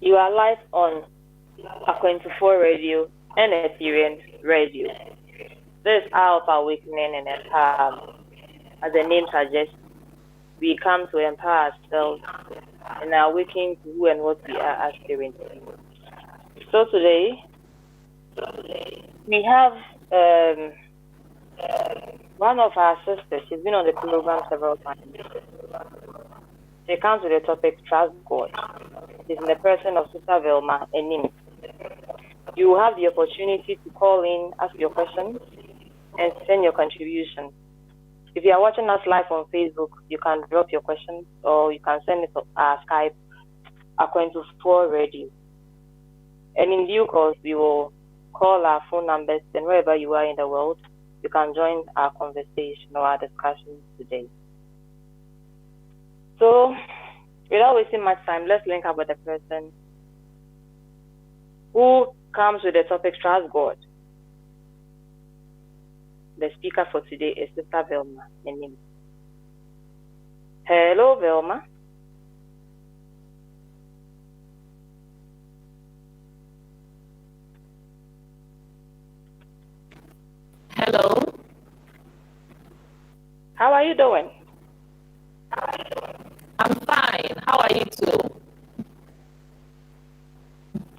You are live on A24 Radio and Ethereum Radio. This is Hour of Awakening and Empowerment. As the name suggests, we come to empower ourselves and awaken to who and what we are aspiring to be. So today, we have one of our sisters. She's been on the program several times. She comes with the topic Trust God. She's in the person of Sister Velma, Anim. You will have the opportunity to call in, ask your questions, and send your contribution. If you are watching us live on Facebook, you can drop your questions or you can send it to our Skype, A24 Radio. And in due course, we will call our phone numbers, and wherever you are in the world, you can join our conversation or our discussion today. So, without wasting much time, let's link up with the person who comes with the topic Trust God. The speaker for today is Sister Velma. Anim. Hello, Velma. Hello. How are you doing? I'm fine. How are you too?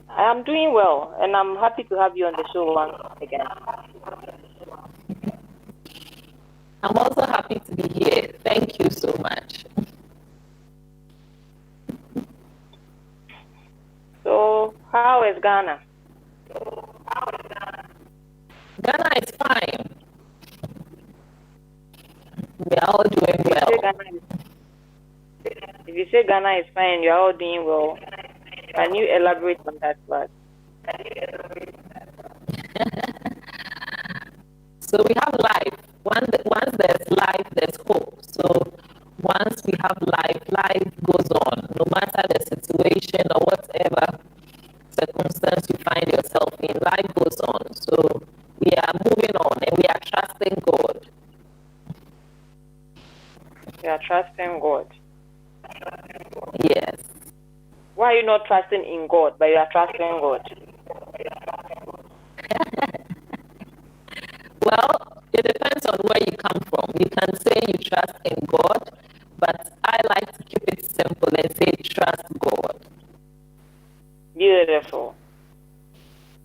I am doing well, and I'm happy to have you on the show once again. I'm also happy to be here. Thank you so much. So, how is Ghana? Ghana is fine. We are all doing well. If you say Ghana is fine, you are all doing well. Can you elaborate on that part? So we have life. Once there's life, there's hope. So once we have life, life goes on. No matter the situation or whatever circumstance you find yourself in, life goes on. So we are moving on and we are trusting God. You are trusting God. Yes. Why are you not trusting in God, but you are trusting God? Well, it depends on where you come from. You can say you trust in God, but I like to keep it simple and say trust God. Beautiful.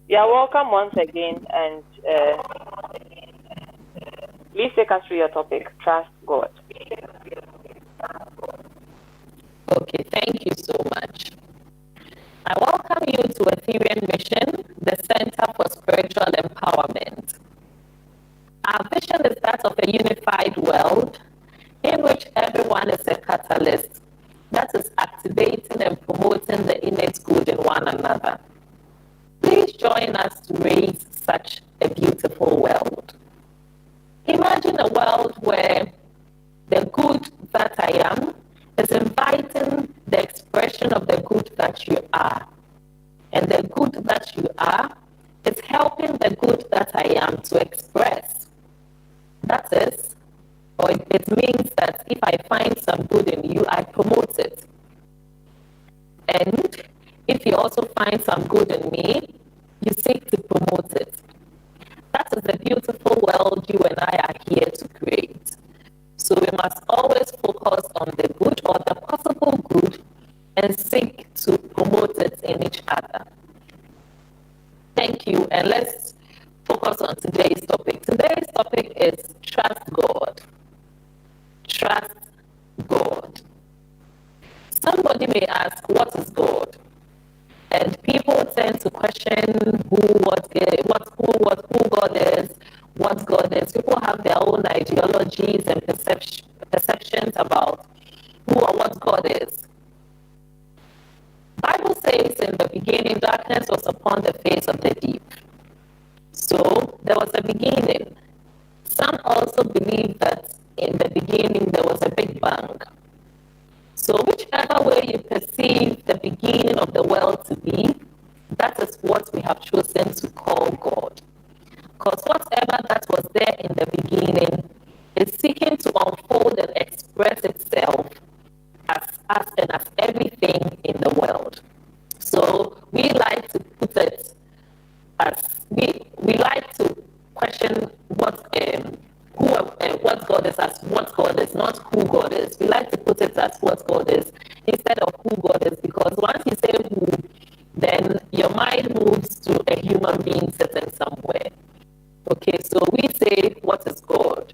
You are welcome once again, and please take us through your topic, Trust God. Okay, thank you so much. I welcome you to Ethereum Mission, the Center for Spiritual Empowerment. Our vision is that of a unified world in which everyone is a catalyst that is activating and promoting the innate good in one another. Please join us to raise such a beautiful world. Imagine a world where the good that I am is inviting the expression of the good that you are. And the good that you are is helping the good that I am to express. That is, or it means that if I find some good in you, I promote it. And if you also find some good in me, you seek to promote it. That is the beautiful world you and I are here to create. So we must always focus on the good or the possible good and seek to promote it in each other. Thank you, and let's focus on today's topic. Today's topic is trust God. Trust God. Somebody may ask, what is God? And people tend to question who God is, what God is. People have their own ideologies and perceptions about who or what God is. Bible says in the beginning, darkness was upon the face of the deep. So there was a beginning. Some also believe that in the beginning there was a big bang. So whichever way you perceive the beginning of the world to be, that is what we have chosen to call God. Because whatever that was there in the beginning is seeking to unfold and express itself as us and as everything in the world. So God is because once you say who, then your mind moves to a human being sitting somewhere. Okay, so we say, what is God?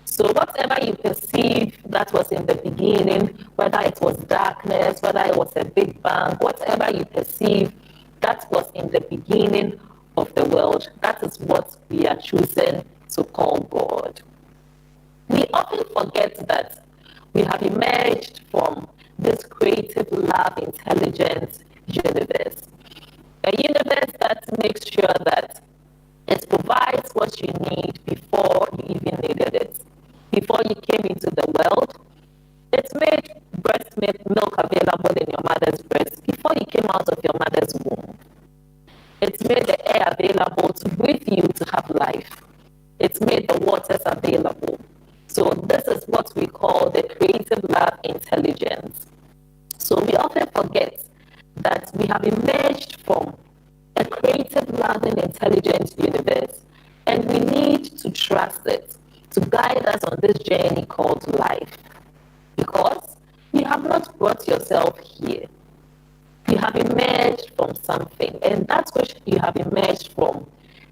So whatever you perceive that was in the beginning, whether it was darkness, whether it was a big bang, whatever you perceive that was in the beginning of the world, that is what we are choosing to call God. We often forget that we have emerged from this creative love, intelligent universe. A universe that makes sure that it provides what you need before you even needed it. Before you came into the world, it made breast milk available in your mother's breast before you came out of your mother's womb. It made the air available to breathe you to have life. It made the waters available. So this is what we call the creative love intelligence. So we often forget that we have emerged from a creative, loving, intelligent universe, and we need to trust it to guide us on this journey called life. Because you have not brought yourself here. You have emerged from something, and that which you have emerged from,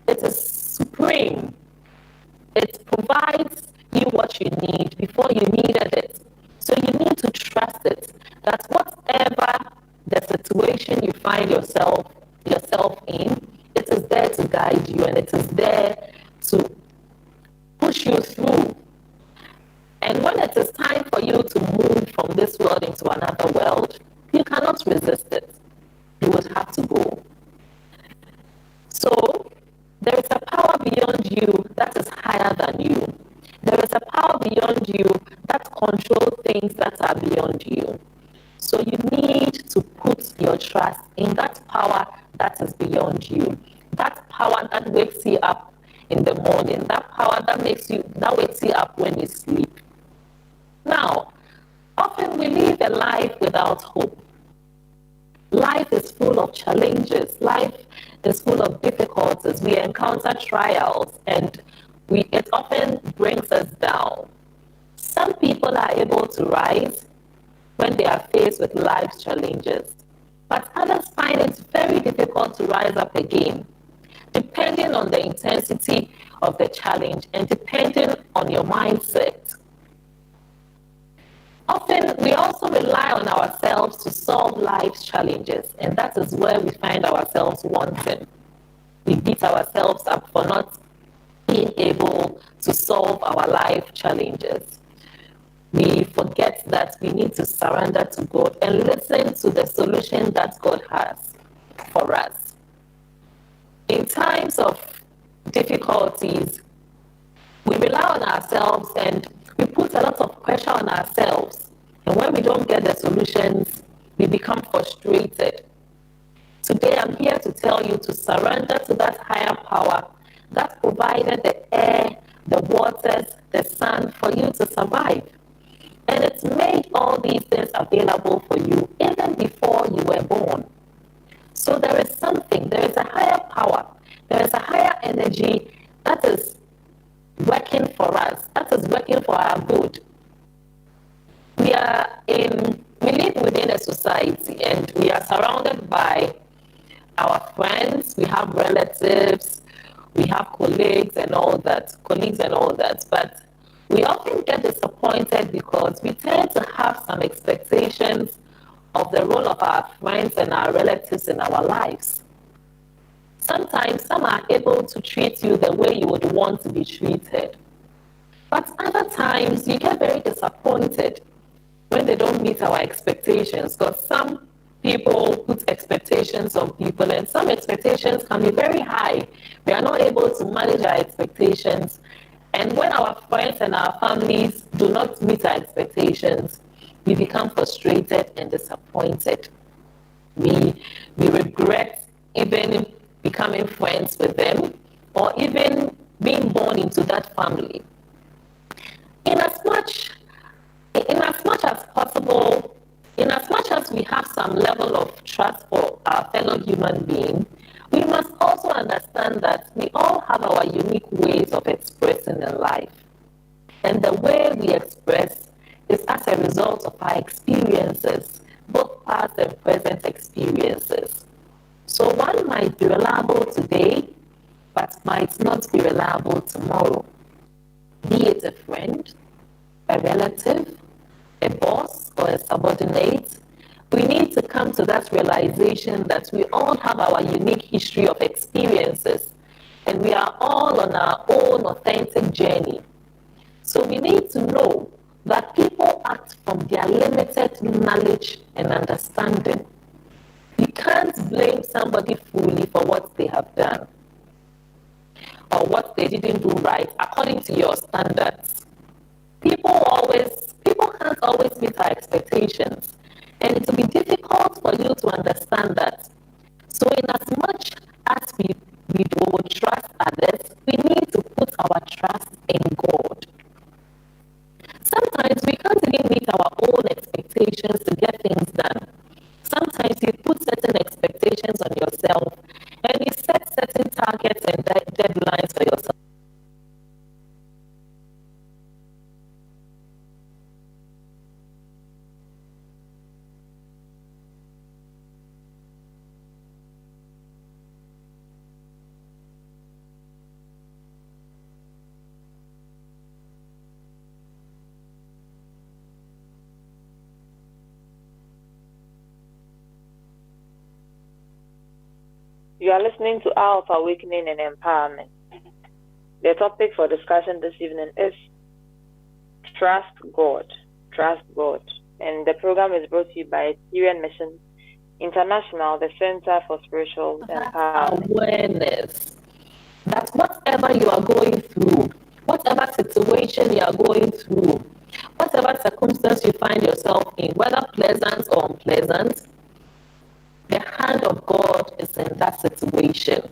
it is supreme. It provides you what you need before you needed it. So you need to trust it that whatever the situation you find yourself in, it is there to guide you and it is there to push you through. And when it is time for you to move from this world into another world, you cannot resist it. You would have to go. So there is a power beyond you that is higher than you. There is a power beyond you that controls things that are beyond you. So you need to put your trust in that power that is beyond you. That power that wakes you up in the morning. That power that wakes you up when you sleep. Now, often we live a life without hope. Life is full of challenges. Life is full of difficulties. We encounter trials and it often brings us down. Some people are able to rise when they are faced with life's challenges, but others find it very difficult to rise up again, depending on the intensity of the challenge and depending on your mindset. Often, we also rely on ourselves to solve life's challenges, and that is where we find ourselves wanting. We beat ourselves up for not being able to solve our life challenges. We forget that we need to surrender to God and listen to the solution that God has for us. In times of difficulties, we rely on ourselves and we put a lot of pressure on ourselves. And when we don't get the solutions, we become frustrated. Today, I'm here to tell you to surrender to that higher power that provided the air, the waters, the sun for you to survive. And it's made all these things available for you even before you were born. So there is something, there is a higher power, there is a higher energy that is working for us, that is working for our good. We live within a society and we are surrounded by our friends, we have relatives, we have colleagues and all that, but we often get disappointed because we tend to have some expectations of the role of our friends and our relatives in our lives. Sometimes some are able to treat you the way you would want to be treated. But other times you get very disappointed when they don't meet our expectations, because some people put expectations on people and some expectations can be very high. We are not able to manage our expectations. And when our friends and our families do not meet our expectations, we become frustrated and disappointed. We regret even becoming friends with them or even being born into that family. In as much as possible, in as much as we have some level of trust for our fellow human being, we must also understand that we all have our unique ways of expressing in life. And the way we express is as a result of our experiences both past and present experiences. So one might be reliable today, but might not be reliable tomorrow. Be it a friend, a relative, a boss, or a subordinate, we need to come to that realization that we all have our unique history of experiences and we are all on our own authentic journey. So we need to know that people act from their limited knowledge and understanding. You can't blame somebody fully for what they have done or what they didn't do right according to your standards. People can't always meet our expectations, and it will be difficult for you to understand that. So in as much as we will trust others, we need to put our trust in God. Sometimes we can't even meet our own expectations to get things done. Sometimes you put certain expectations on yourself and you set certain targets and deadlines for yourself. You are listening to Hour of Awakening and Empowerment. The topic for discussion this evening is Trust God. Trust God. And the program is brought to you by Syrian Mission International, the Center for Spiritual Empowerment. Awareness that whatever you are going through, whatever situation you are going through, whatever circumstance you find yourself in, whether pleasant or unpleasant, the hand of God is in that situation.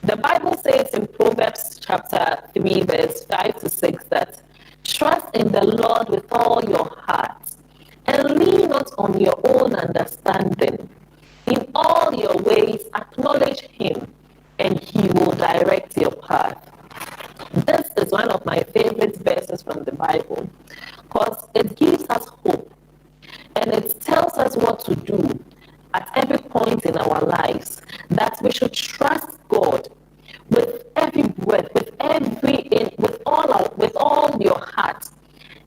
The Bible says in Proverbs chapter 3, verse 5 to 6 that trust in the Lord with all your heart and lean not on your own understanding. In all your ways, acknowledge Him, and He will direct your path. This is one of my favorite verses from the Bible because it gives us hope and it tells us what to do at every point in our lives, that we should trust God with every breath, with all your heart.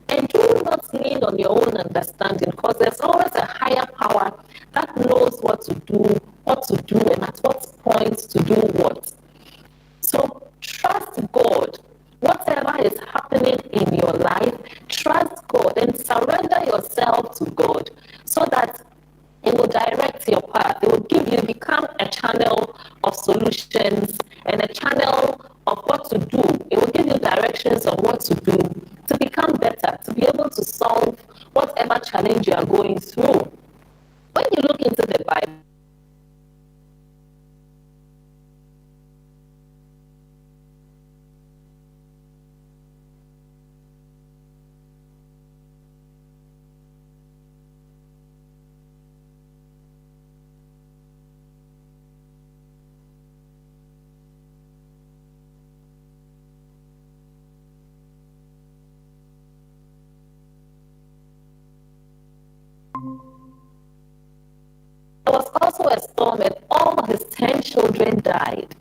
And do not lean on your own understanding, because there's always a higher power that knows what to do, and at what point to do what. So trust God. Whatever is happening in your life, trust God and surrender yourself to God so that it will direct your path. It will become a channel of solutions and a channel of what to do. It will give you directions on what to do to become better, to be able to solve whatever challenge you are going through. When you look into the Bible, there was also a storm and all his 10 children died.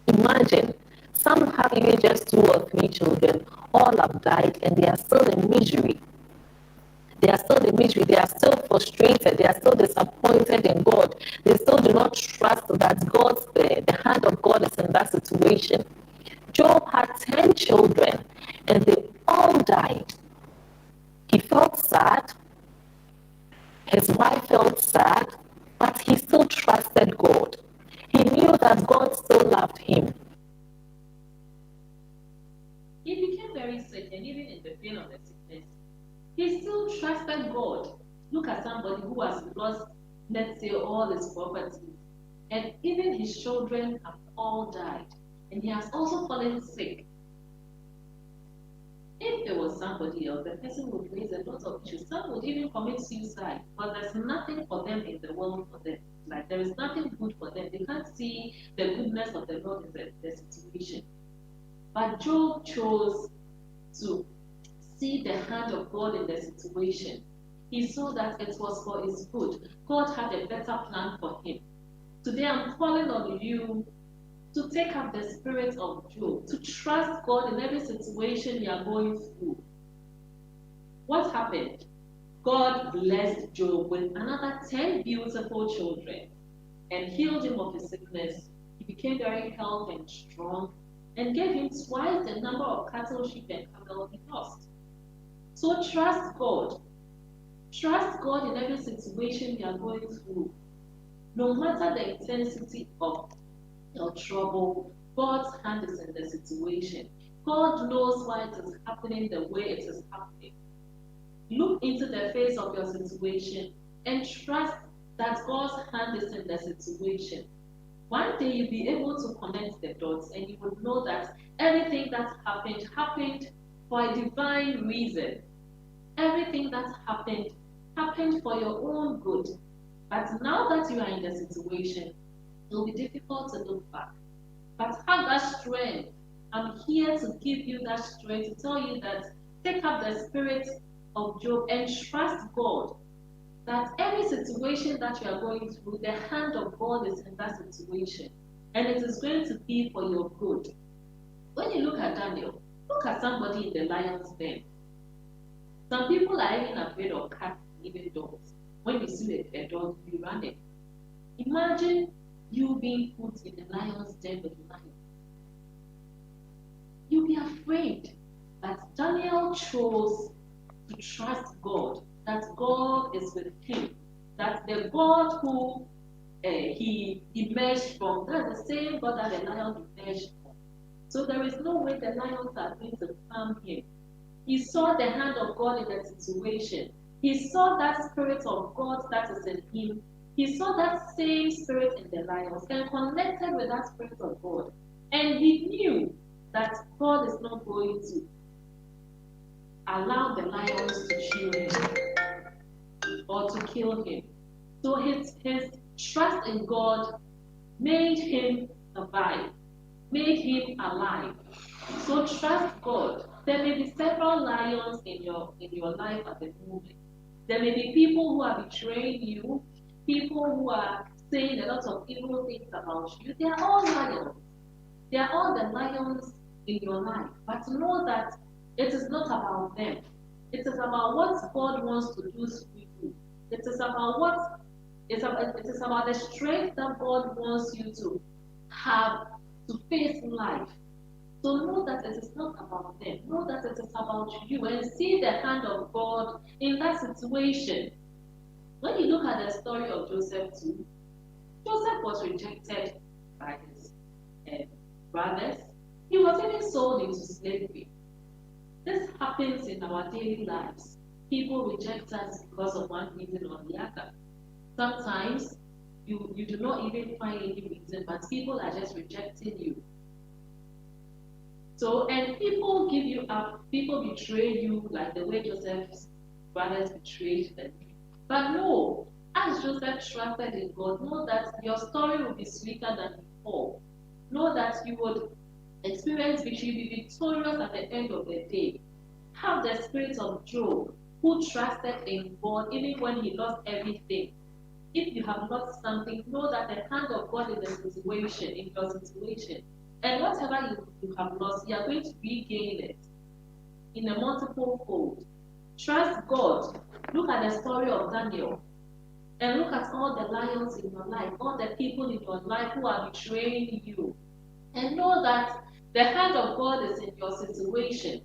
Imagine, some have even just 2 or 3 children, all have died and they are still in misery. They are still in misery, they are still frustrated, they are still disappointed in God. They still do not trust that God's there, the hand of God is in that situation. Job had 10 children and they all died. He felt sad, his wife felt sad, but he still trusted God. He knew that God still loved him. He became very sick, and even in the pain of the sickness, he still trusted God. Look at somebody who has lost, let's say, all his property, and even his children have all died, and he has also fallen sick. If there was somebody else, the person would raise a lot of issues. Some would even commit suicide, but there's nothing for them in the world for them. Like there is nothing good for them. They can't see the goodness of the Lord in the situation. But Job chose to see the hand of God in the situation. He saw that it was for his good. God had a better plan for him. Today I'm calling on you to take up the spirit of Job, to trust God in every situation you are going through. What happened? God blessed Job with another 10 beautiful children and healed him of his sickness. He became very healthy and strong and gave him twice the number of cattle, sheep, and camel he lost. So trust God. Trust God in every situation you are going through. No matter the intensity of your trouble, God's hand is in the situation. God knows why it is happening the way it is happening. Look into the face of your situation and trust that God's hand is in the situation. One day you'll be able to connect the dots and you will know that everything that happened for a divine reason. Everything that happened for your own good. But now that you are in the situation, it will be difficult to look back. But have that strength. I'm here to give you that strength, to tell you that take up the spirit of Job and trust God that every situation that you are going through, the hand of God is in that situation. And it is going to be for your good. When you look at Daniel, look at somebody in the lion's den. Some people are even afraid of cats, even dogs. When you see a dog, you run it. Imagine you being put in the lion's den with lions. You'll be afraid. But Daniel chose to trust God, that God is with him, that the God who he emerged from, that's the same God that the lion emerged from. So there is no way the lions are going to harm him. He saw the hand of God in the situation. He saw that spirit of God that is in him. He saw that same spirit in the lions and connected with that spirit of God. And he knew that God is not going to allow the lions to chew him or to kill him. So his trust in God made him survive, made him alive. So trust God. There may be several lions in your life at the moment. There may be people who are betraying you, people who are saying a lot of evil things about you. They are all lions. They are all the lions in your life. But know that it is not about them. It is about what God wants to do through you. It is about it is about the strength that God wants you to have to face life. So know that it is not about them. Know that it is about you and see the hand of God in that situation. When you look at the story of Joseph too, Joseph was rejected by his brothers. He was even sold into slavery. This happens in our daily lives. People reject us because of one reason or the other. Sometimes you do not even find any reason, but people are just rejecting you. So, and people give you up, people betray you like the way Joseph's brothers betrayed them. But no, as Joseph trusted in God, know that your story will be sweeter than before. Know that you would experience victory, be victorious at the end of the day. Have the spirit of Job, who trusted in God even when he lost everything. If you have lost something, know that the hand of God in the situation, in your situation. And whatever you have lost, you are going to regain it in a multiple fold. Trust God. Look at the story of Daniel. And look at all the lions in your life, all the people in your life who are betraying you. And know that the hand of God is in your situation.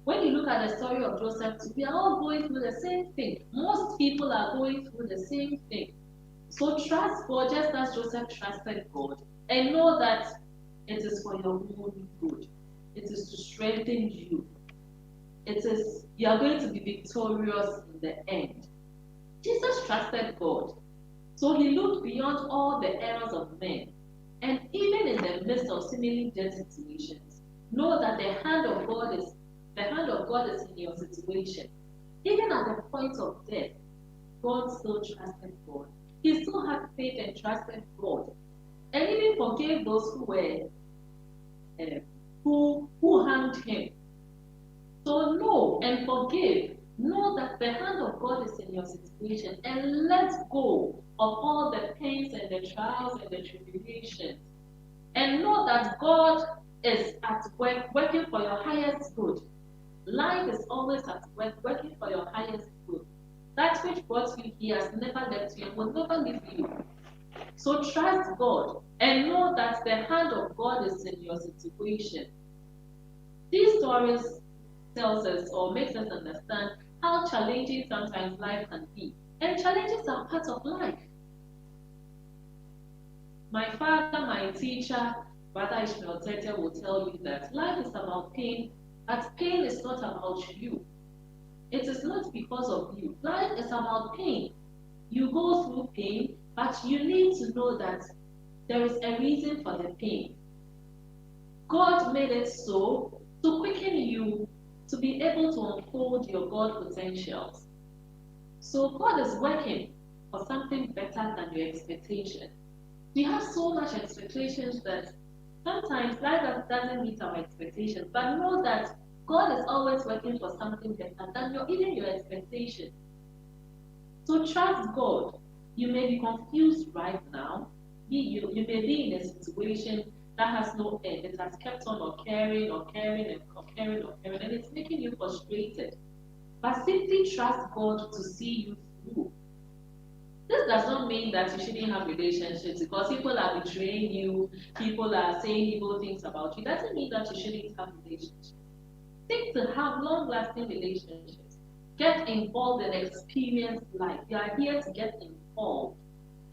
When you look at the story of Joseph, we are all going through the same thing. Most people are going through the same thing. So trust God just as Joseph trusted God. And know that it is for your own good. It is to strengthen you. It is, you are going to be victorious in the end. Jesus trusted God. So he looked beyond all the errors of men. And even in the midst of seemingly dead situations, know that the hand of God is in your situation. Even at the point of death, God still trusted God. He still had faith and trusted God. And even forgave those who were who harmed him. So know and forgive Know that the hand of God is in your situation and let go of all the pains and the trials and the tribulations. And know that God is at work, working for your highest good. Life is always at work, working for your highest good. That which brought you here has never left you and will never leave you. So trust God and know that the hand of God is in your situation. These stories tells us or makes us understand how challenging sometimes life can be. And challenges are part of life. My father, my teacher, Brother Ishmael Tete will tell you that life is about pain, but pain is not about you. It is not because of you. Life is about pain. You go through pain, but you need to know that there is a reason for the pain. God made it so to quicken you to be able to unfold your God potentials. So God is working for something better than your expectation. We have so much expectations that sometimes life doesn't meet our expectations, but know that God is always working for something better than even your expectation. So trust God. You may be confused right now. You may be in a situation that has no end. It has kept on occurring, and it's making you frustrated. But simply trust God to see you through. This does not mean that you shouldn't have relationships because people are betraying you, people are saying evil things about you. It doesn't mean that you shouldn't have relationships. Seek to have long lasting relationships. Get involved and experience life. You are here to get involved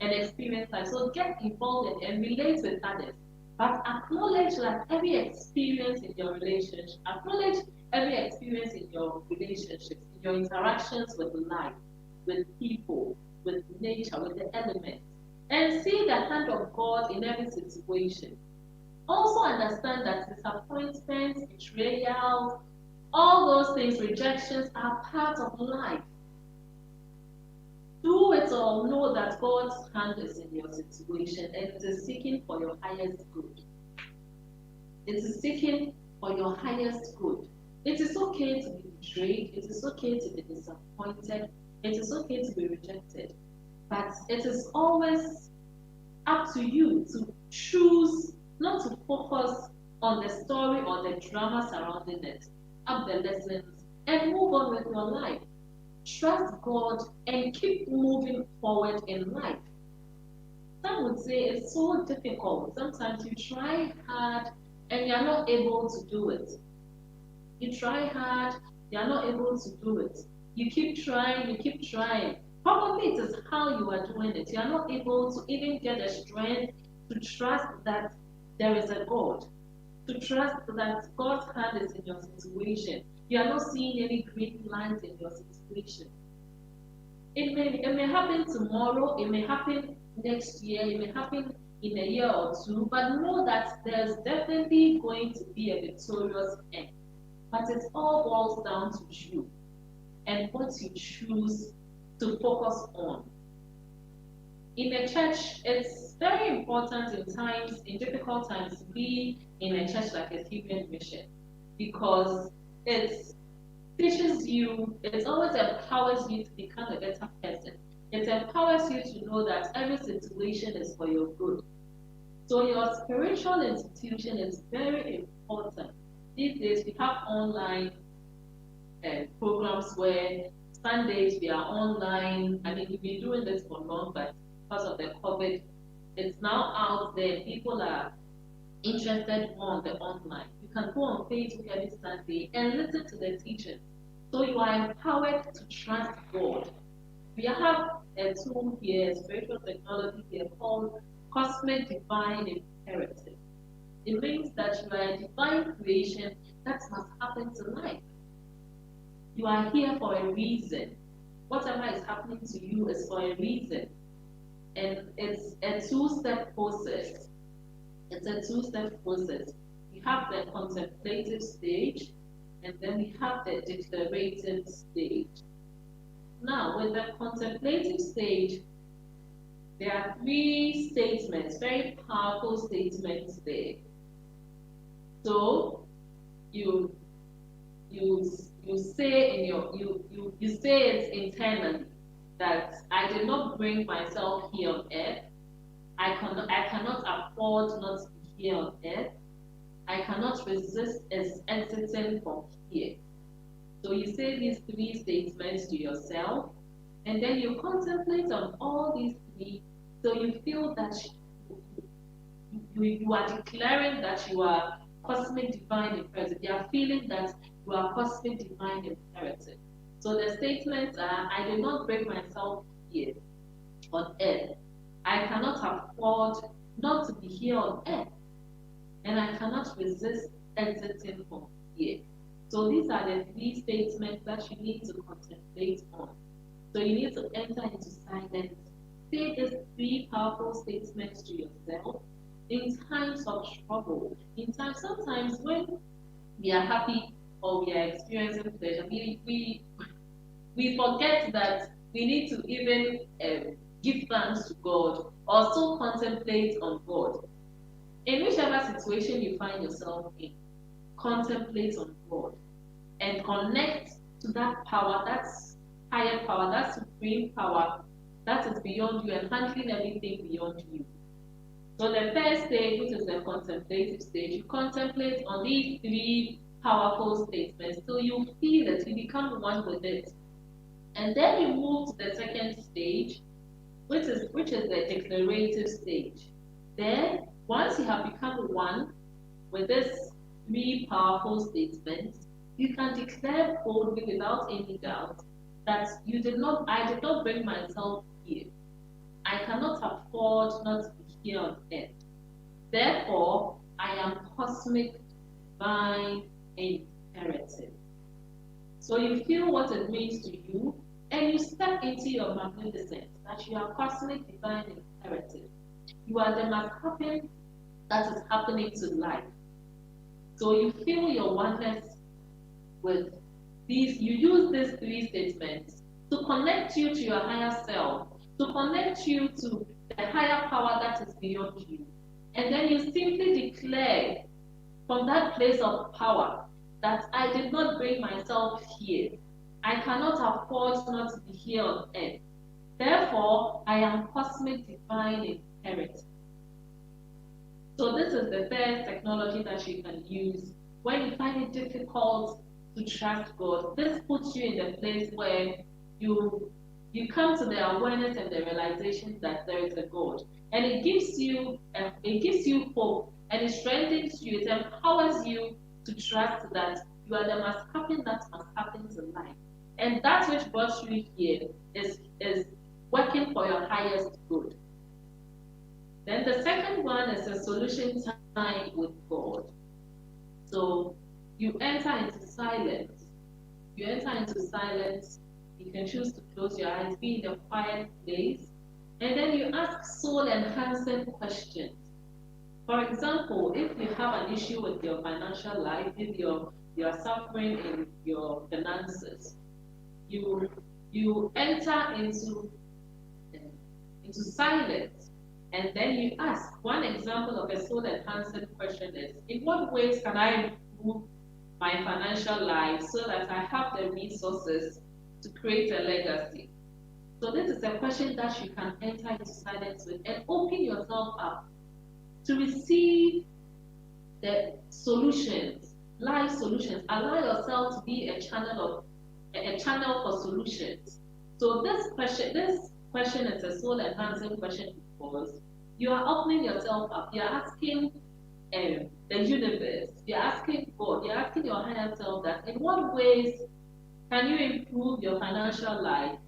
and experience life. So get involved and relate with others. But acknowledge that every experience in your relationship, acknowledge every experience in your relationships, in your interactions with life, with people, with nature, with the elements, and see the hand of God in every situation. Also understand that disappointments, betrayals, all those things, rejections are part of life. Do it all, know that God's hand is in your situation and it is seeking for your highest good. It is seeking for your highest good. It is okay to be betrayed, it is okay to be disappointed, it is okay to be rejected. But it is always up to you to choose not to focus on the story or the drama surrounding it, up the lessons, and move on with your life. Trust God and keep moving forward in life. Some would say it's so difficult. Sometimes you try hard and you're not able to do it. You try hard, you're not able to do it. You keep trying, you keep trying. Probably it is how you are doing it. You're not able to even get the strength to trust that there is a God, to trust that God's hand is in your situation. You are not seeing any green light in your situation. It may happen tomorrow, it may happen next year, it may happen in a year or two, but know that there's definitely going to be a victorious end. But it all boils down to you and what you choose to focus on. In a church, it's very important in difficult times, to be in a church like a Syrian mission because it teaches you, it always empowers you to become a better person. It empowers you to know that every situation is for your good. So your spiritual institution is very important. These days we have online programs where Sundays we are online. I mean, we've been doing this for long, but because of the COVID, it's now out there. People are interested more on the online. You can go on Facebook every Sunday and listen to the teachers. So you are empowered to trust God. We have a tool here, spiritual technology here called Cosmic Divine Imperative. It means that you are a divine creation that must happen to life. You are here for a reason. Whatever is happening to you is for a reason. And it's a two-step process. It's a two-step process. We have the contemplative stage, and then we have the declarative stage. Now, with the contemplative stage, there are three statements, very powerful statements there. So, you you say in your you say it internally that I did not bring myself here on earth. I cannot afford not to be here on earth. I cannot resist as exiting from here. So you say these three statements to yourself, and then you contemplate on all these three. So you feel that you are declaring that you are cosmic divine imperative. You are feeling that you are cosmic divine imperative. So the statements are: I did not break myself here on earth. I cannot afford not to be here on earth, and I cannot resist exiting from here. So these are the three statements that you need to contemplate on. So you need to enter into silence. Say these three powerful statements to yourself in times of trouble. In times, sometimes when we are happy or we are experiencing pleasure, we forget that we need to even give thanks to God, or so contemplate on God. In whichever situation you find yourself in, contemplate on God and connect to that power, that's higher power, that supreme power that is beyond you and handling everything beyond you. So the first stage, which is the contemplative stage, you contemplate on these three powerful statements till you feel it, you become one with it. And then you move to the second stage, which is the declarative stage. Then, once you have become one with these three powerful statements, you can declare boldly without any doubt that I did not bring myself here. I cannot afford not to be here on earth. Therefore, I am cosmic, divine, and imperative. So you feel what it means to you, and you step into your magnificence, that you are cosmic, divine, and imperative. You are the McCubbin that is happening to life. So you feel your oneness with these, you use these three statements to connect you to your higher self, to connect you to the higher power that is beyond you. And then you simply declare from that place of power that I did not bring myself here. I cannot afford not to be here on earth. Therefore, I am cosmic, divine, imperative. So this is the first technology that you can use when you find it difficult to trust God. This puts you in the place where you come to the awareness and the realization that there is a God, and it gives you hope, and it strengthens you. It empowers you to trust that you are the must happen that must happen to life, and that which brought you here is working for your highest good. Then the second one is a solution time with God. So you enter into silence. You enter into silence. You can choose to close your eyes, be in a quiet place, and then you ask soul enhancing questions. For example, if you have an issue with your financial life, if you're suffering in your finances, you enter into silence, and then you ask. One example of a soul enhancing question is: in what ways can I improve my financial life so that I have the resources to create a legacy? So this is a question that you can enter into silence with and open yourself up to receive the solutions, life solutions. Allow yourself to be a channel for solutions. So this question is a soul enhancing question because you are opening yourself up. You are asking the universe, you're asking God, you're asking your higher self that in what ways can you improve your financial life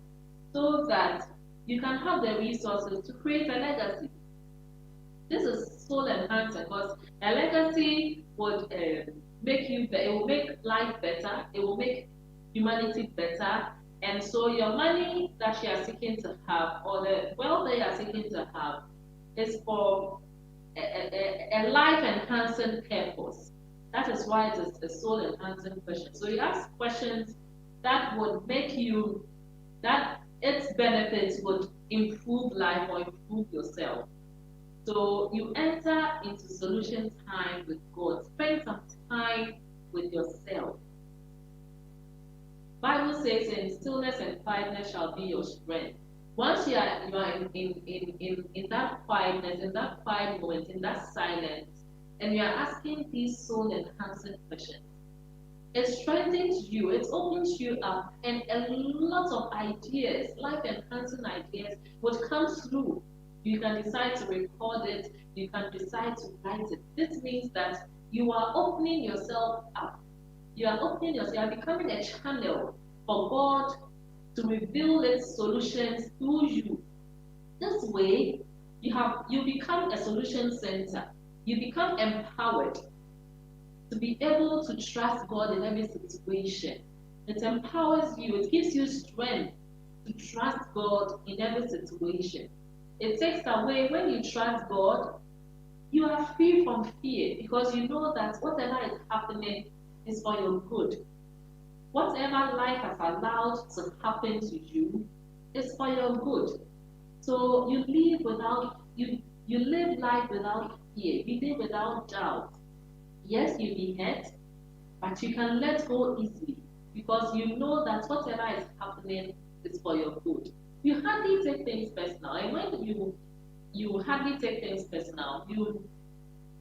so that you can have the resources to create a legacy. This is soul enhancing because a legacy would it will make life better, it will make humanity better, and so your money that you are seeking to have or the wealth that you are seeking to have is for a life enhancing purpose. That is why it is a soul enhancing question. So you ask questions that would make you that its benefits would improve life or improve yourself. So you enter into solution time with God. Spend some time with yourself. Bible says, "In stillness and quietness shall be your strength." Once you are in that quietness, in that quiet moment, in that silence, and you are asking these soul enhancing questions, it strengthens you, it opens you up, and a lot of ideas, life enhancing ideas, would come through. You can decide to record it, you can decide to write it. This means that you are opening yourself up. You are opening yourself, you are becoming a channel for God to reveal its solutions through you. This way, you become a solution center. You become empowered to be able to trust God in every situation. It empowers you, it gives you strength to trust God in every situation. It takes away, when you trust God, you are free from fear because you know that whatever is happening is for your good. Whatever life has allowed to happen to you is for your good. So you live life without fear, you live without doubt. Yes, you'll be hurt, but you can let go easily because you know that whatever is happening is for your good. You hardly take things personal, and when you hardly take things personal, you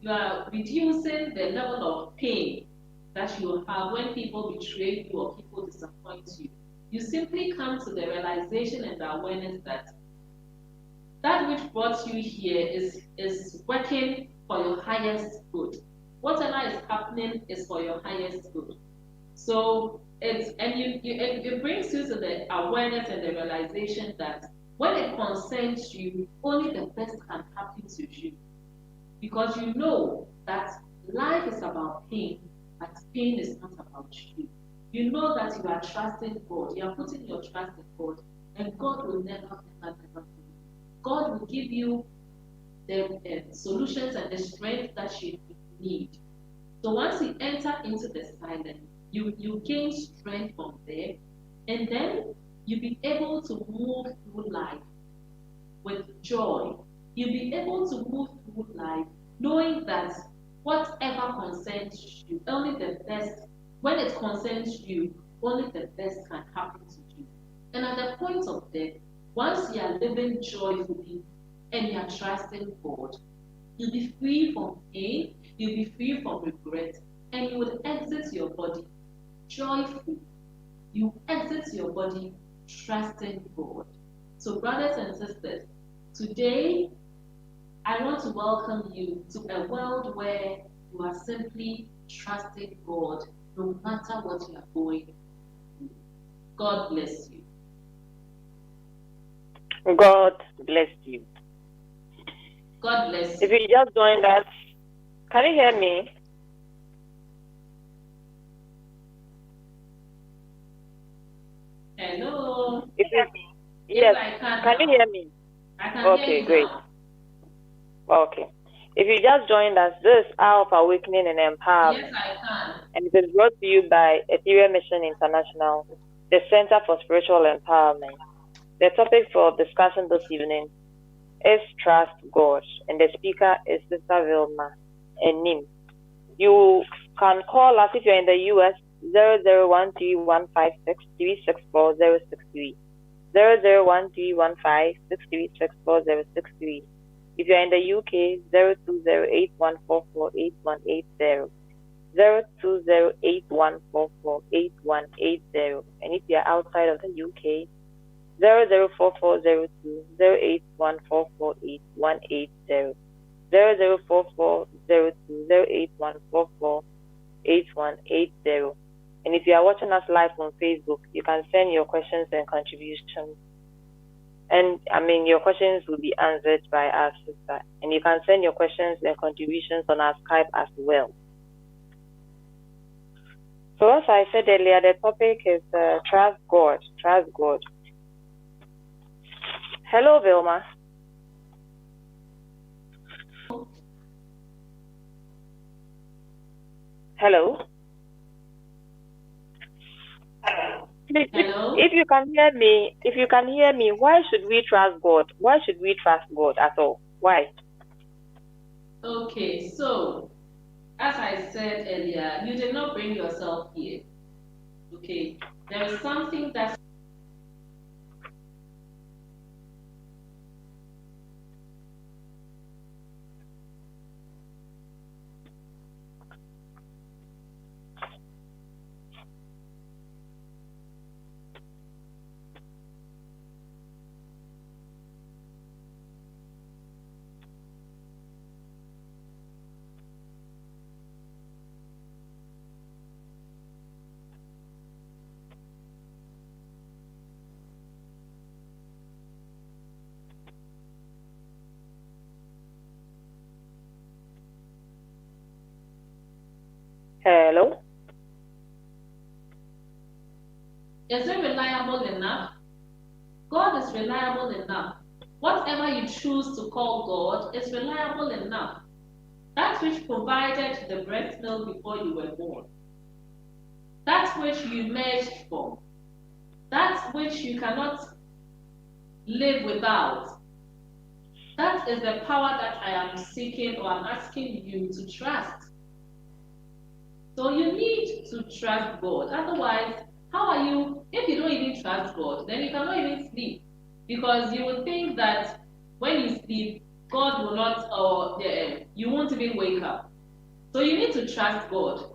are reducing the level of pain that you have when people betray you or people disappoint you. You simply come to the realization and the awareness that that which brought you here is working for your highest good. Whatever is happening is for your highest good. So it brings you to the awareness and the realization that when it concerns you, only the best can happen to you. Because you know that life is about pain, but pain is not about you. You know that you are trusting God, you are putting your trust in God, and God will never, never, never fail you. God will give you the solutions and the strength that you need. So once you enter into the silence, you gain strength from there, and then you'll be able to move through life with joy. You'll be able to move through life knowing that whatever concerns you, only the best, when it concerns you, only the best can happen to you. And at the point of death, once you are living joyfully and you are trusting God, you'll be free from pain, you'll be free from regret, and you will exit your body joyful. You exit your body trusting God. So, brothers and sisters, today I want to welcome you to a world where you are simply trusting God no matter what you are going through. God bless you. God bless you. God bless If you. you just joined us, can you hear me? Hello. Yes, Yes, I can you now. hear me? I can hear Okay, you great. now. Okay. If you just joined us, this is Hour of Awakening and Empowerment. Yes, I can. And it is brought to you by Ethereum Mission International, the Center for Spiritual Empowerment. The topic for discussion this evening is Trust God, and the speaker is Sister Velma Anim. You can call us if you're in the US 00131563640630. 00131563640630. If you're in the UK 0208144880. 0208144880. And if you're outside of the UK 00440208144880. 00440208144880. And if you are watching us live on Facebook, you can send your questions and contributions. And your questions will be answered by our sister. And you can send your questions and contributions on our Skype as well. So as I said earlier, the topic is trust God. Trust God. Hello, Velma. Hello. Hello. If you can hear me, why should we trust God? Why should we trust God at all? Why? Okay, so as I said earlier, you did not bring yourself here. Okay, There is something that's Hello? is it reliable enough? God is reliable enough. Whatever you choose to call God is reliable enough. That which provided the breast milk before you were born, that which you emerged from, that which you cannot live without, that is the power that I am seeking or I'm asking you to trust. So you need to trust God. Otherwise, how are you, if you don't even trust God, then you cannot even sleep. Because you will think that when you sleep, God will not, or you won't even wake up. So you need to trust God.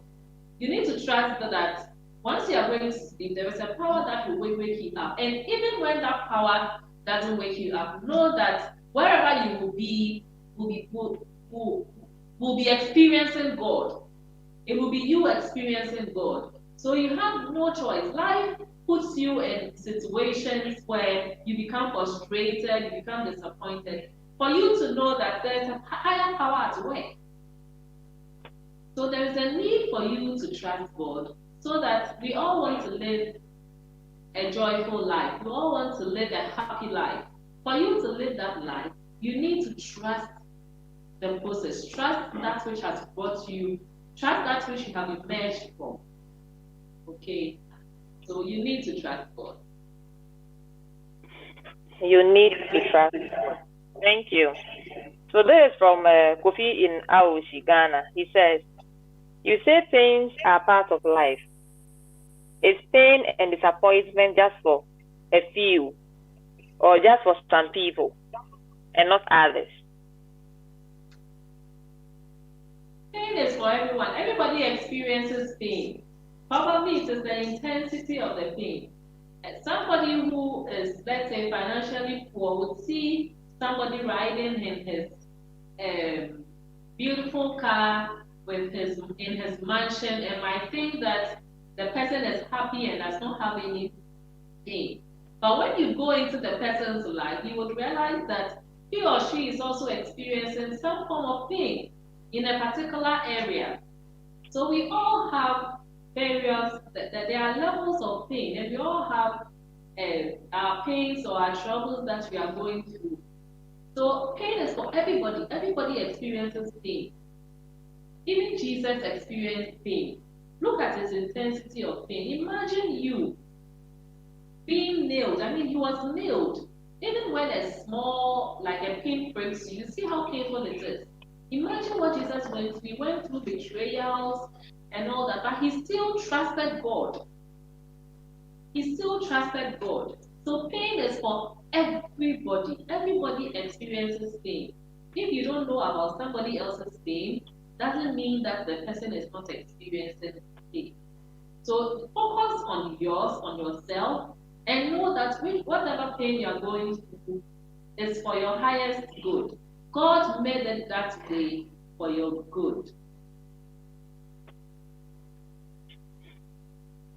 You need to trust that once you are going to sleep, there is a power that will wake you up. And even when that power doesn't wake you up, know that wherever you will be, will be experiencing God. It will be you experiencing God. So you have no choice. Life puts you in situations where you become frustrated, you become disappointed, for you to know that there's a higher power at work. So there is a need for you to trust God, so that we all want to live a joyful life. We all want to live a happy life. For you to live that life, you need to trust the process. Trust that which has brought you. Trust that which you have emerged from. Okay? So you need to trust God. You need to trust God. Thank you. So this is from Kofi in Aoshi, Ghana. He says, you say pains are part of life. Is pain and disappointment just for a few or just for some people and not others? Pain is for everyone. Everybody experiences pain. Probably it is the intensity of the pain. Somebody who is, let's say, financially poor would see somebody riding in his beautiful car with in his mansion and might think that the person is happy and does not have any pain. But when you go into the person's life, you would realize that he or she is also experiencing some form of pain in a particular area. So we all have various, that there are levels of pain, and we all have our pains or our troubles that we are going through. So pain is for everybody. Everybody experiences pain. Even Jesus experienced pain. Look at his intensity of pain. Imagine you being nailed. I mean, he was nailed. Even when a small, like a pin breaks you, you see how painful it is. Imagine what Jesus went through. He went through betrayals and all that, but he still trusted God. He still trusted God. So pain is for everybody. Everybody experiences pain. If you don't know about somebody else's pain, doesn't mean that the person is not experiencing pain. So focus on yours, on yourself, and know that whatever pain you are going through is for your highest good. God made it that way for your good.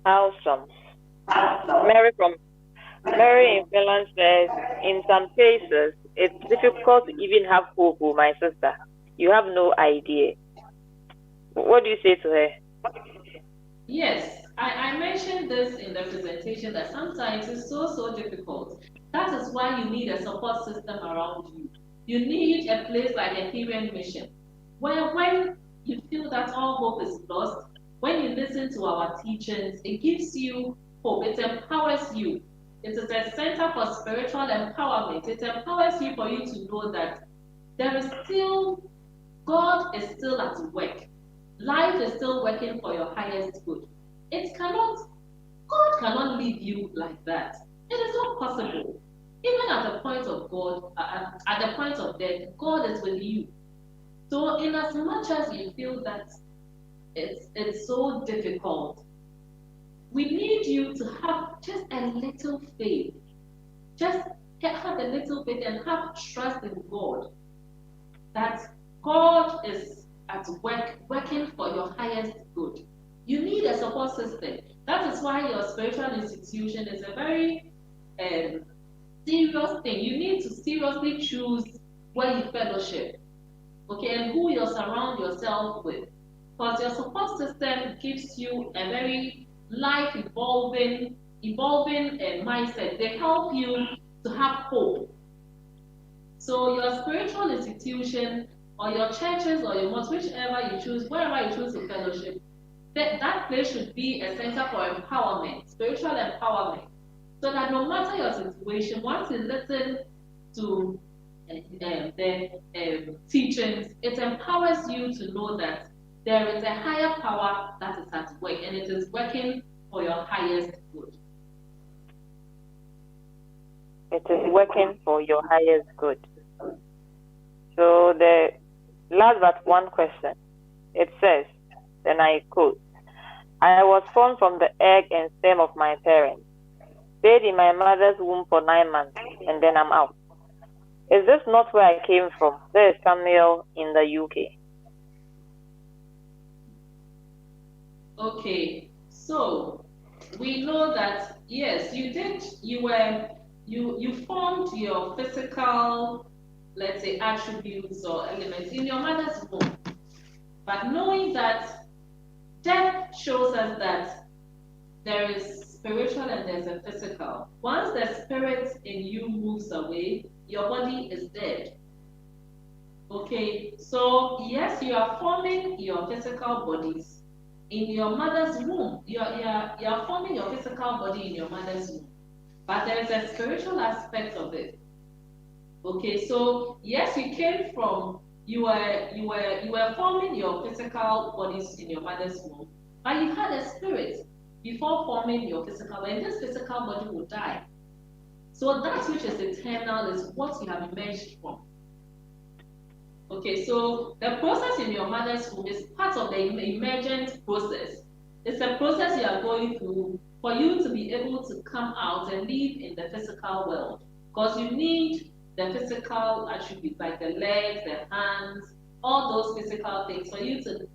Awesome. Mary in Finland says, in some cases, it's difficult to even have hope, oh, my sister. You have no idea. What do you say to her? Yes, I mentioned this in the presentation that sometimes it's so difficult. That is why you need a support system around you. You need a place like a Ethereum mission, where when you feel that all hope is lost, when you listen to our teachings, it gives you hope. It empowers you. It is a center for spiritual empowerment. It empowers you for you to know that there is still, God is still at work. Life is still working for your highest good. It cannot God cannot leave you like that. It is not possible. Even at the point of God, at the point of death, God is with you. So, in as much as you feel that it's so difficult, we need you to have just a little faith. Just have a little faith and have trust in God that God is at work, working for your highest good. You need a support system. That is why your spiritual institution is a very serious thing. You need to seriously choose where you fellowship, okay, and who you surround yourself with. Because your support system gives you a very life evolving mindset. They help you to have hope. So your spiritual institution or your churches or your mosque, whichever you choose, wherever you choose to fellowship, that place should be a center for empowerment, spiritual empowerment. So that no matter your situation, once you listen to the teachings, it empowers you to know that there is a higher power that is at work and it is working for your highest good. It is working for your highest good. So the last but one question, it says, then I quote, I was formed from the egg and sperm of my parents, stayed in my mother's womb for 9 months, and then I'm out. Is this not where I came from? There is Samuel in the UK. Okay, so we know that yes, you formed your physical, let's say, attributes or elements in your mother's womb. But knowing that death shows us that there is spiritual and there's a physical. Once the spirit in you moves away, your body is dead. Okay, so yes, you are forming your physical bodies in your mother's womb. You are forming your physical body in your mother's womb. But there is a spiritual aspect of it. Okay, so yes, you came from you were forming your physical bodies in your mother's womb, but you had a spirit before forming your physical, and this physical body will die. So that which is eternal is what you have emerged from. Okay, so the process in your mother's womb is part of the emergent process. It's a process you are going through for you to be able to come out and live in the physical world. Because you need the physical attributes like the legs, the hands, all those physical things for you to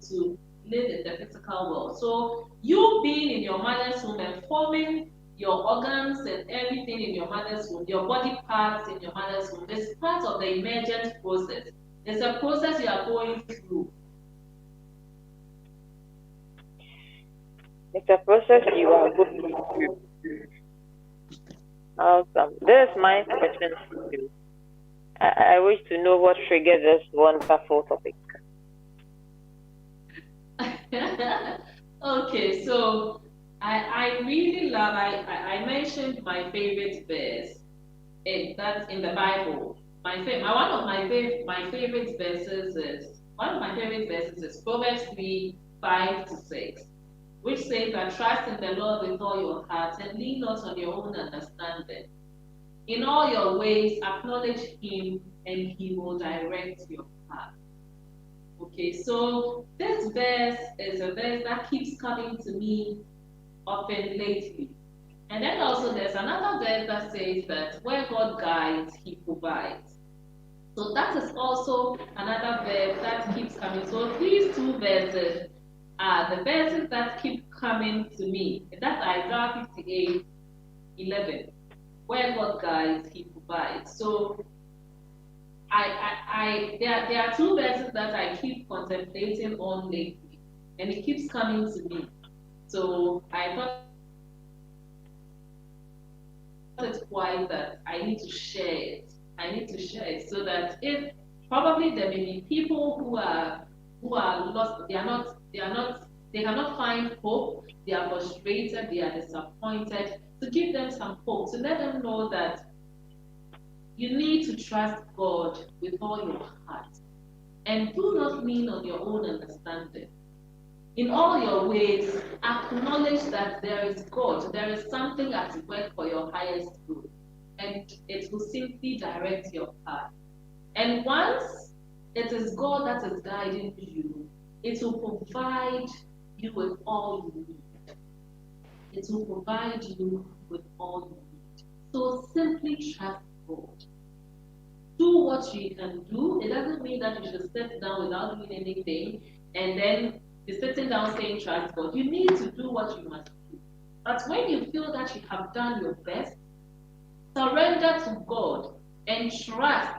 live in the physical world. So you being in your mother's womb and forming your organs and everything in your mother's womb, your body parts in your mother's womb, is part of the emergent process. It's a process you are going through. It's a process you are going through. Awesome. This is my question for you. I wish to know what triggered this wonderful topic. Okay, so I really love, I mentioned my favorite verse that's in the Bible. One of my favorite verses is Proverbs 3:5-6, which says that trust in the Lord with all your heart and lean not on your own understanding. In all your ways acknowledge him and he will direct your path. Okay, so this verse is a verse that keeps coming to me often lately. And then also there's another verse that says that where God guides, he provides. So that is also another verse that keeps coming. So these two verses are the verses that keep coming to me. That's Isaiah 58:11. Where God guides, he provides. So there are two verses that I keep contemplating on lately, and it keeps coming to me. So I thought it's wise that I need to share it. I need to share it so that if probably there may be people who are lost, they cannot find hope, they are frustrated, they are disappointed, to give them some hope, to let them know that you need to trust God with all your heart and do not lean on your own understanding. In all your ways, acknowledge that there is God, there is something at work for your highest good, and it will simply direct your path. And once it is God that is guiding you, it will provide you with all you need. It will provide you with all you need. So simply trust God. Do what you can do. It doesn't mean that you should sit down without doing anything and then be sitting down saying trust God. You need to do what you must do. But when you feel that you have done your best, surrender to God and trust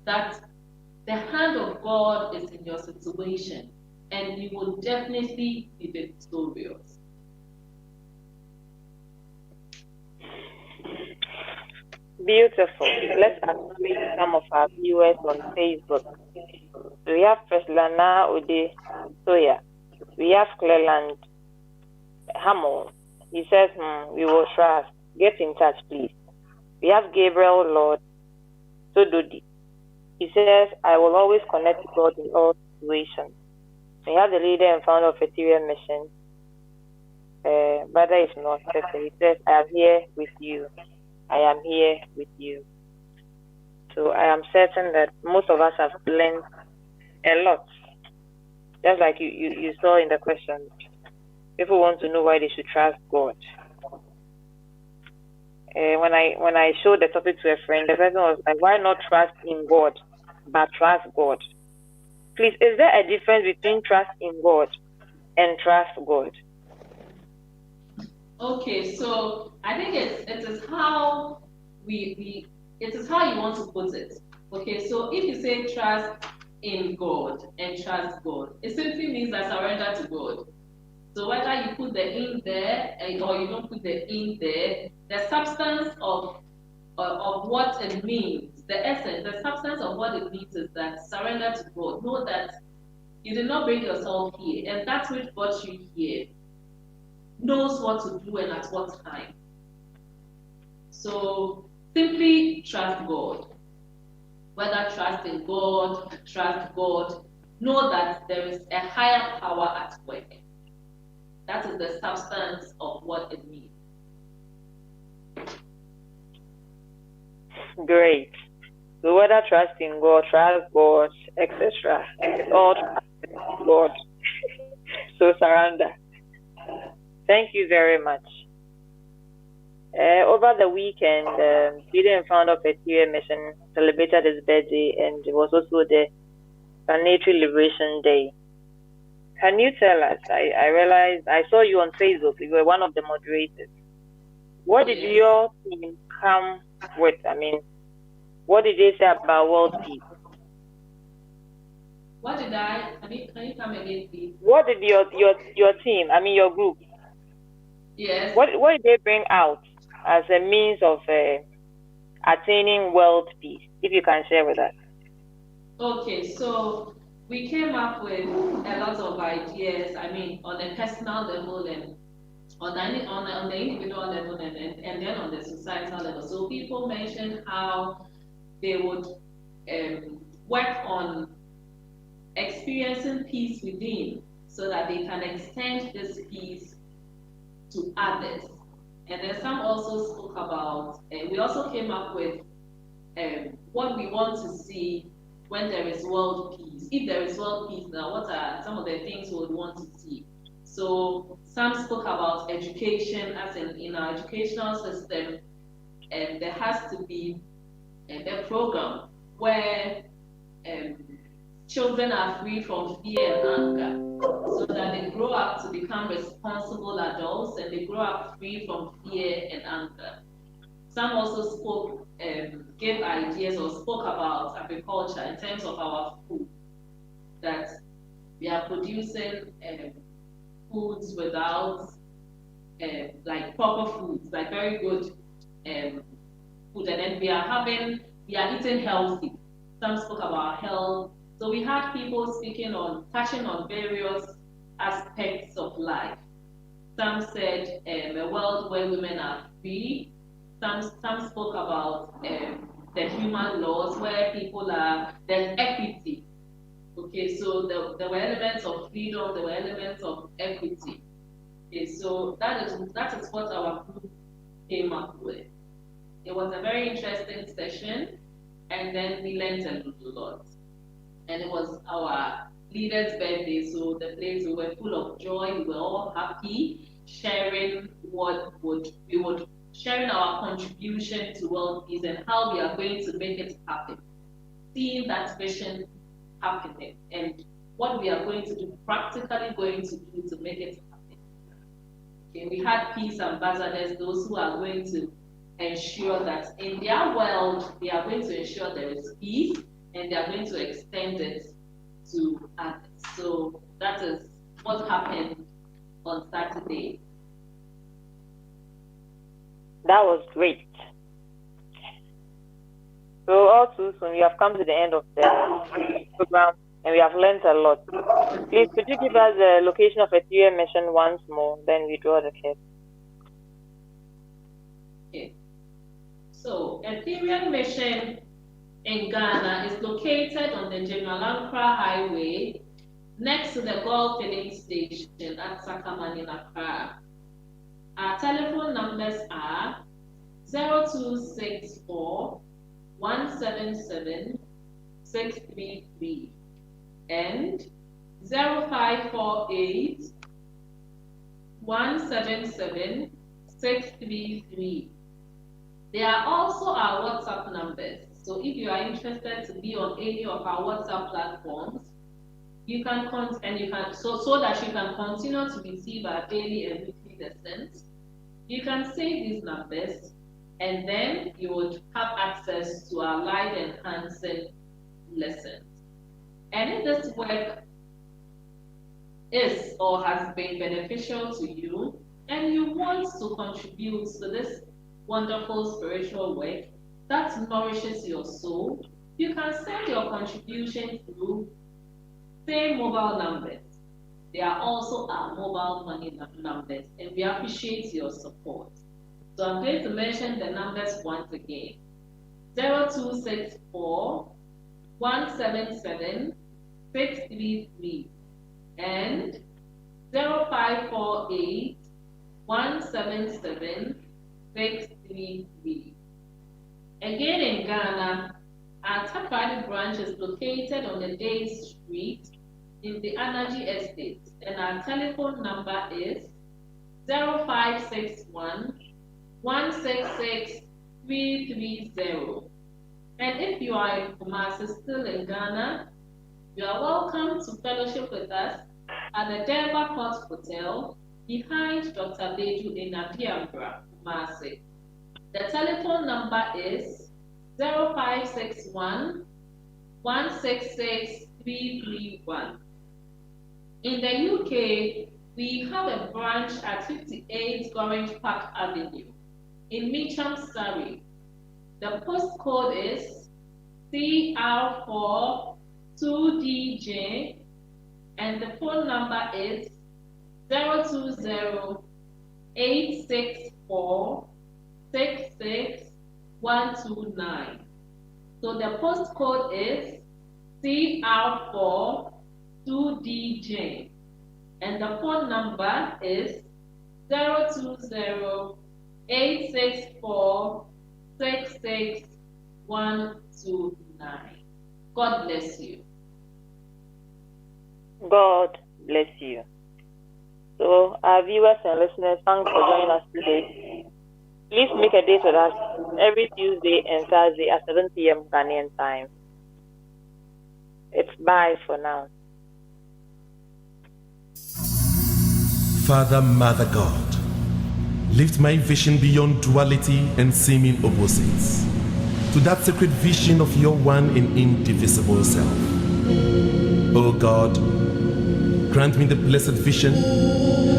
that the hand of God is in your situation and you will definitely be victorious. Beautiful. Let's acknowledge some of our viewers on Facebook. We have Preslana Ode Soya. We have Cleland Hamill. He says, we will trust. Get in touch, please. We have Gabriel Lord Sododi. He says, I will always connect to God in all situations. We have the leader and founder of Ethereum Mission. Brother is not certain. He says, I am here with you. I am here with you. So I am certain that most of us have learned a lot. Just like you saw in the question. People want to know why they should trust God. When I showed the topic to a friend, the person was like, why not trust in God, but trust God? Please, is there a difference between trust in God and trust God? Okay, so I think it is how it is how you want to put it. Okay, so if you say trust in God and trust God, it simply means that surrender to God. So whether you put the in there or you don't put the in there, the substance of what it means, the essence, the substance of what it means is that surrender to God. Know that you did not bring yourself here, and that which brought you here knows what to do and at what time. So simply trust God. Whether trust in God, trust God, know that there is a higher power at work. That is the substance of what it means. Great. So whether trust in God, trust God, etc., it's all trust in God. So surrender. Thank you very much. Over the weekend, leader and founder of Ethereum Mission celebrated his birthday, and it was also the Planetary Liberation Day. Can you tell us? I realized I saw you on Facebook. You were one of the moderators. What did your team come with? I mean, what did they say about world peace? What did I? Can you come again, please? What did your team? I mean, your group. Yes. What did they bring out as a means of attaining world peace? If you can share with us. Okay, so we came up with a lot of ideas. I mean, on a personal level and on the individual level and then on the societal level. So people mentioned how they would work on experiencing peace within so that they can extend this peace to others. And then some also spoke about, we also came up with what we want to see when there is world peace. If there is world peace now, what are some of the things we would want to see? So some spoke about education, as in our educational system, and there has to be a program where children are free from fear and anger, so that they grow up to become responsible adults and they grow up free from fear and anger. Some also spoke, gave ideas or spoke about agriculture in terms of our food, that we are producing foods without, like proper foods, like very good food, and then we are eating healthy. Some spoke about health. So we had people touching on various aspects of life. Some said a world where women are free. Some spoke about the human laws where there's equity. Okay, so there were elements of freedom, there were elements of equity. Okay, so that is what our group came up with. It was a very interesting session, and then we learned a lot. And it was our leader's birthday, so the place we were full of joy, we were all happy, sharing sharing our contribution to world peace and how we are going to make it happen. Seeing that vision happening and what we are going to do, practically going to do to make it happen. Okay, we had peace ambassadors, those who are going to ensure that in their world, they are going to ensure there is peace and they are going to extend it to others. So that is what happened on Saturday. That was great. So all too soon, we have come to the end of the program and we have learned a lot. Please, could you give us the location of Ethereum Mission once more, then we draw the curtain. Okay. So Ethereum Mission in Ghana is located on the General Ankara Highway next to the Gold Filling Station at Sakamani, Accra. Our telephone numbers are 0264 177 633 and 0548 177 633. There are also our WhatsApp numbers. So if you are interested to be on any of our WhatsApp platforms, you can so that you can continue to receive our daily and weekly lessons. You can save these numbers, and then you would have access to our live enhancing lessons. And if this work is or has been beneficial to you, and you want to contribute to this wonderful spiritual work that nourishes your soul, you can send your contribution through same mobile numbers. They are also our mobile money numbers, and we appreciate your support. So I'm going to mention the numbers once again. 0264 177 633 and 0548 177 633. Again in Ghana, our Takrady branch is located on the Day Street in the Energy Estate, and our telephone number is 0561 166 330. And if you are in Kumasi, still in Ghana, you are welcome to fellowship with us at the Denver Court Hotel behind Dr. Beju in Abiambra, Kumasi. The telephone number is 0561 166 331. In the UK, we have a branch at 58 Orange Park Avenue in Meacham, Surrey. The postcode is CR4 2DJ and the phone number is 020 864 66129. So the postcode is CR4 2DJ and the phone number is 020 864 66129. God bless you. God bless you. So, our viewers and listeners, thanks for joining us today. Please make a date with us every Tuesday and Thursday at 7 p.m. Ghanaian time. It's bye for now. Father, Mother God, lift my vision beyond duality and seeming opposites to that sacred vision of your one and indivisible self. O God, grant me the blessed vision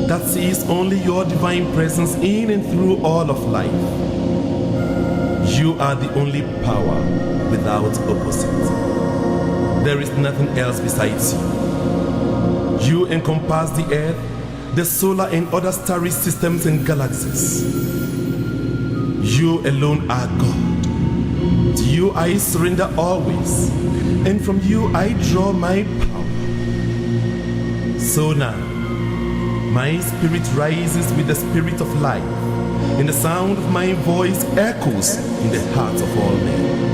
that sees only your divine presence in and through all of life. You are the only power without opposite. There is nothing else besides you. You encompass the earth, the solar and other starry systems and galaxies. You alone are God. To you I surrender always, and from you I draw my power. So now, my spirit rises with the spirit of life, and the sound of my voice echoes in the hearts of all men.